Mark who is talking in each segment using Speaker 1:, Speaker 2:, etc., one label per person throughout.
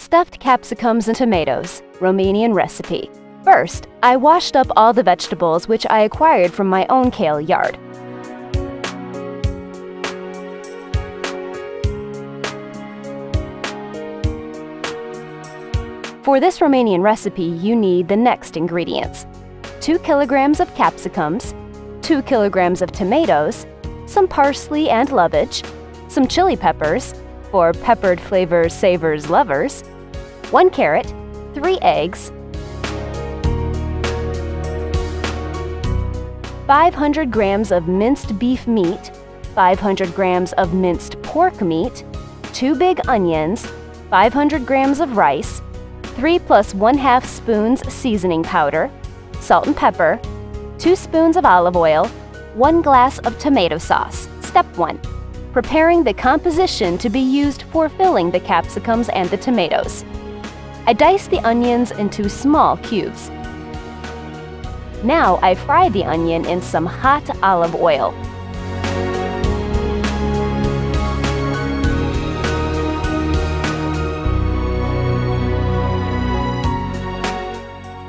Speaker 1: Stuffed capsicums and tomatoes, Romanian recipe. First, I washed up all the vegetables which I acquired from my own kale yard. For this Romanian recipe, you need the next ingredients: 2 kilograms of capsicums, 2 kilograms of tomatoes, some parsley and lovage, some chili peppers, for peppered flavor savors lovers, 1 carrot, 3 eggs, 500 grams of minced beef meat, 500 grams of minced pork meat, 2 big onions, 500 grams of rice, 3 + 1/2 spoons seasoning powder, salt and pepper, 2 spoons of olive oil, 1 glass of tomato sauce. Step 1. Preparing the composition to be used for filling the capsicums and the tomatoes. I dice the onions into small cubes. Now I fry the onion in some hot olive oil.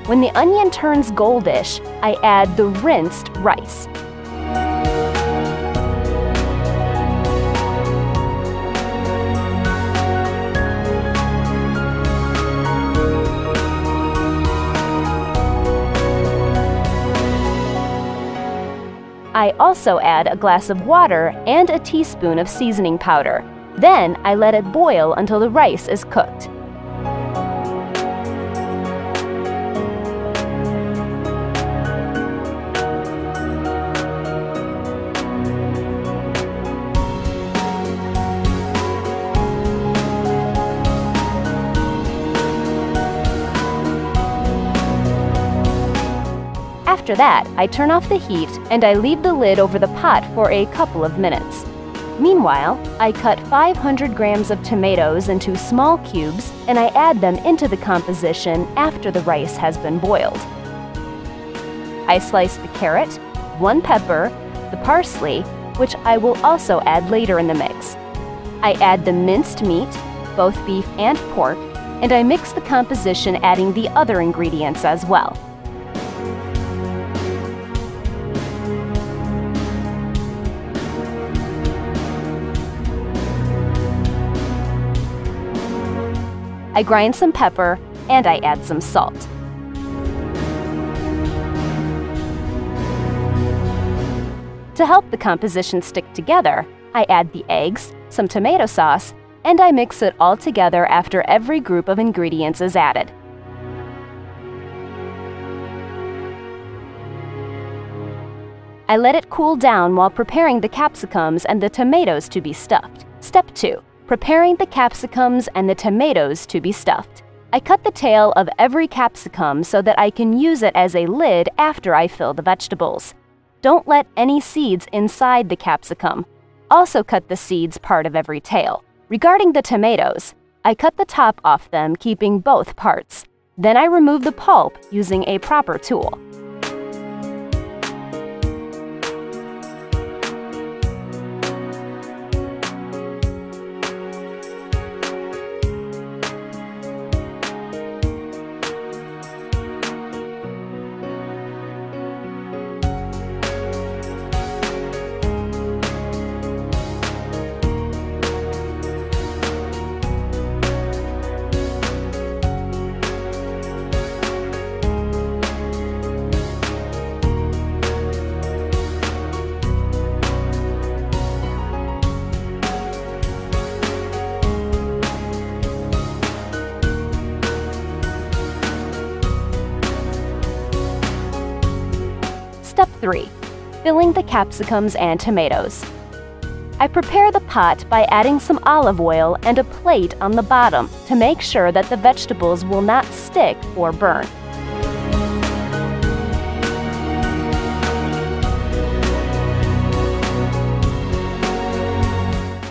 Speaker 1: When the onion turns goldish, I add the rinsed rice. I also add a glass of water and a teaspoon of seasoning powder. Then I let it boil until the rice is cooked. After that, I turn off the heat and I leave the lid over the pot for a couple of minutes. Meanwhile, I cut 500 grams of tomatoes into small cubes and I add them into the composition after the rice has been boiled. I slice the carrot, 1 pepper, the parsley, which I will also add later in the mix. I add the minced meat, both beef and pork, and I mix the composition, adding the other ingredients as well. I grind some pepper and I add some salt. To help the composition stick together, I add the eggs, some tomato sauce, and I mix it all together after every group of ingredients is added. I let it cool down while preparing the capsicums and the tomatoes to be stuffed. Step 2. Preparing the capsicums and the tomatoes to be stuffed. I cut the tail of every capsicum so that I can use it as a lid after I fill the vegetables. Don't let any seeds inside the capsicum. Also cut the seeds part of every tail. Regarding the tomatoes, I cut the top off them, keeping both parts. Then I remove the pulp using a proper tool. Step 3. Filling the capsicums and tomatoes. I prepare the pot by adding some olive oil and a plate on the bottom to make sure that the vegetables will not stick or burn.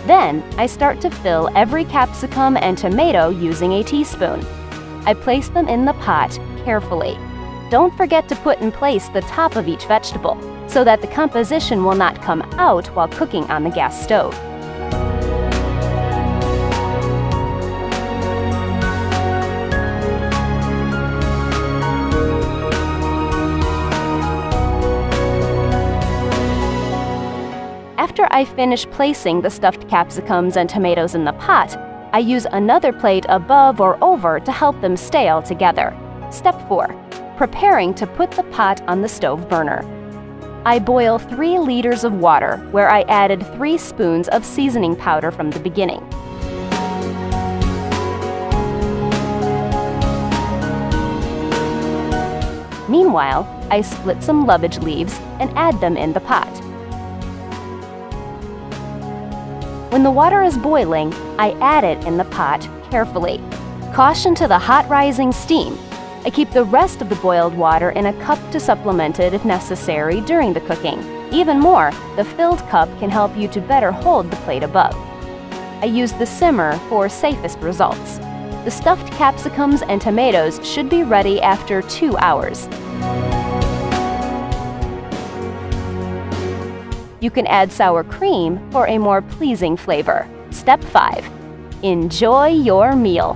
Speaker 1: Then, I start to fill every capsicum and tomato using a teaspoon. I place them in the pot carefully. Don't forget to put in place the top of each vegetable so that the composition will not come out while cooking on the gas stove. I finish placing the stuffed capsicums and tomatoes in the pot, I use another plate above or over to help them stay all together. Step 4. Preparing to put the pot on the stove burner. I boil 3 liters of water, where I added 3 spoons of seasoning powder from the beginning. Meanwhile, I split some lovage leaves and add them in the pot. When the water is boiling, I add it in the pot carefully. Caution to the hot rising steam. I keep the rest of the boiled water in a cup to supplement it if necessary during the cooking. Even more, the filled cup can help you to better hold the plate above. I use the simmer for safest results. The stuffed capsicums and tomatoes should be ready after 2 hours. You can add sour cream for a more pleasing flavor. Step 5. Enjoy your meal.